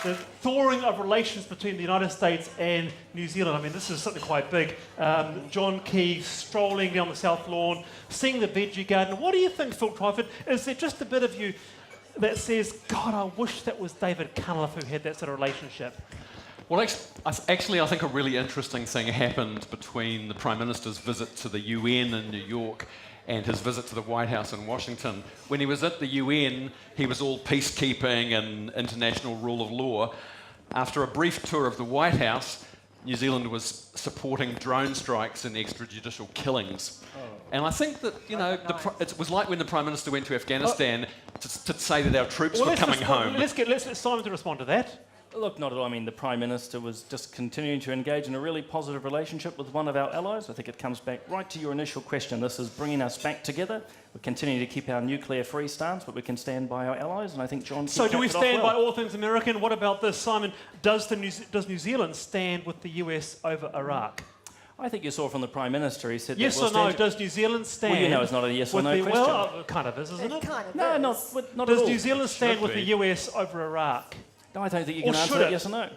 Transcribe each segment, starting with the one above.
the thawing of relations between the United States and New Zealand. I mean, this is something quite big. John Key strolling down the South Lawn, seeing the veggie garden. What do you think, Phil Twyford? Is there just a bit of you that says, God, I wish that was David Cunliffe who had that sort of relationship? Well, actually, I think a really interesting thing happened between the Prime Minister's visit to the UN in New York and his visit to the White House in Washington. When he was at the UN, he was all peacekeeping and international rule of law. After a brief tour of the White House, New Zealand was supporting drone strikes and extrajudicial killings. And I think that, it was like when the Prime Minister went to Afghanistan to say that our troops were coming home. Let's get Simon to respond to that. Look, not at all. I mean, the Prime Minister was just continuing to engage in a really positive relationship with one of our allies. I think it comes back right to your initial question. This is bringing us back together. We're continuing to keep our nuclear-free stance, but we can stand by our allies, and I think John... So do we stand by all things American? What about this, Simon? Does New Zealand stand with the US over Iraq? I think you saw from the Prime Minister, he said... Yes or no, does New Zealand stand... Well, it's not a yes or no question. Well, it kind of is, isn't it? Kind of No, is. not at all. Does New Zealand stand with the US over Iraq? No, I don't think you can answer that yes or no.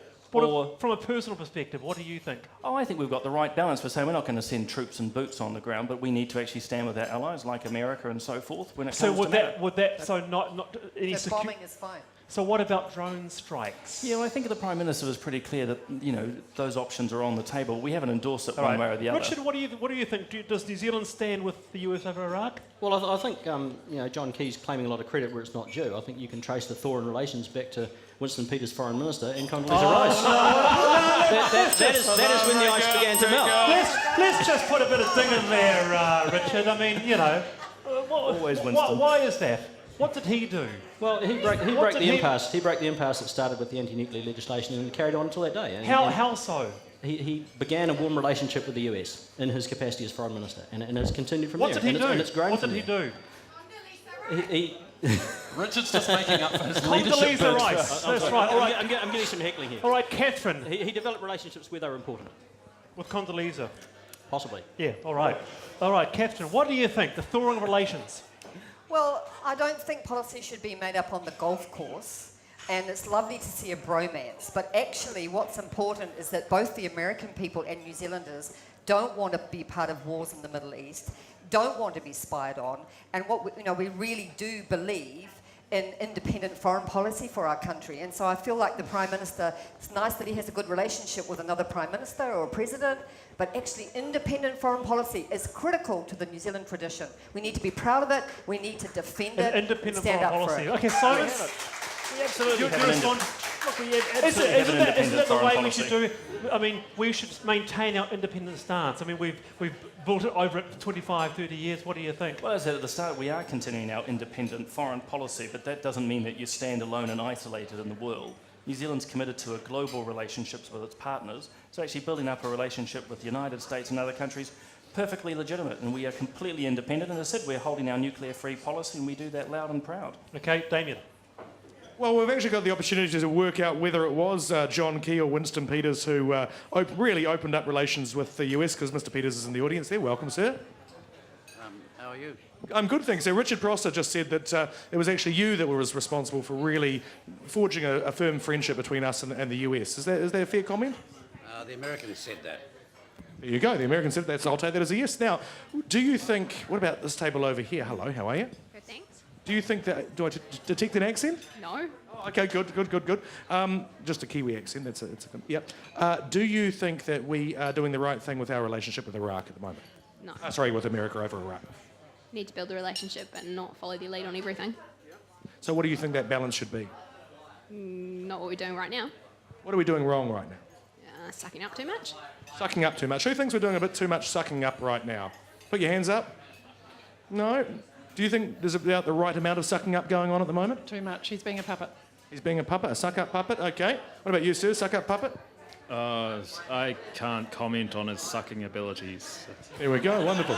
From a personal perspective, what do you think? Oh, I think we've got the right balance. We're saying we're not going to send troops and boots on the ground, but we need to actually stand with our allies, like America and so forth, when it comes to that. So not any... So bombing is fine. So what about drone strikes? Yeah, well, I think the Prime Minister was pretty clear that, those options are on the table. We haven't endorsed it one way or the other. Richard, what do you think? Does New Zealand stand with the US over Iraq? Well, I think John Key's claiming a lot of credit where it's not due. I think you can trace the thaw in relations back to Winston Peters, Foreign Minister, and Condoleezza Rice. That is when the ice began to melt. Let's just put a bit of ding in there, Richard. I mean, Always Winston. Why is that? What did he do? Well, he broke the impasse. He broke the impasse that started with the anti-nuclear legislation and carried on until that day. And how so? He began a warm relationship with the US in his capacity as Foreign Minister, and has continued from there. What did he do? And it's grown What from did he there. do? Richard's just making up for his leadership Condoleezza bid. Rice. That's right. All right. I'm getting some heckling here. All right, Catherine. He developed relationships where they were important. With Condoleezza. Possibly. Yeah. All right. All right, Catherine. What do you think? The thawing of relations. Well, I don't think policy should be made up on the golf course, and it's lovely to see a bromance, but actually what's important is that both the American people and New Zealanders don't want to be part of wars in the Middle East, don't want to be spied on, and we really do believe in independent foreign policy for our country. And so I feel like the Prime Minister, it's nice that he has a good relationship with another Prime Minister or a President, but actually independent foreign policy is critical to the New Zealand tradition. We need to be proud of it, we need to defend it, Independent stand foreign up policy. for it. Okay, Simon. We absolutely have Isn't that the way policy. we should do it? I mean, we should maintain our independent stance. I mean, we've built it over 25, 30 years. What do you think? Well, as I said at the start, we are continuing our independent foreign policy, but that doesn't mean that you stand alone and isolated in the world. New Zealand's committed to a global relationships with its partners, so actually building up a relationship with the United States and other countries, perfectly legitimate, and we are completely independent. And as I said, we're holding our nuclear-free policy, and we do that loud and proud. Okay, Damien. Well, we've actually got the opportunity to work out whether it was John Key or Winston Peters who really opened up relations with the US, because Mr. Peters is in the audience there. Welcome, sir. How are you? I'm good, thanks. So Richard Prosser just said that it was actually you that was responsible for really forging a firm friendship between us and the US. Is that a fair comment? The Americans said that. There you go. The Americans said that, so I'll take that as a yes. Now, do you think... What about this table over here? Hello, how are you? Good, thanks. Do you think that... Do I detect an accent? No. Oh, okay, good. Just a Kiwi accent. Yep. Do you think that we are doing the right thing with our relationship with Iraq at the moment? No. With America over Iraq. Need to build a relationship and not follow the lead on everything. So what do you think that balance should be? Not what we're doing right now. What are we doing wrong right now? Sucking up too much. Sucking up too much. Who thinks we're doing a bit too much sucking up right now? Put your hands up. No? Do you think there's about the right amount of sucking up going on at the moment? Too much. He's being a puppet. He's being a puppet, a suck-up puppet? Okay. What about you, sir? Suck-up puppet? I can't comment on his sucking abilities. There we go. Wonderful.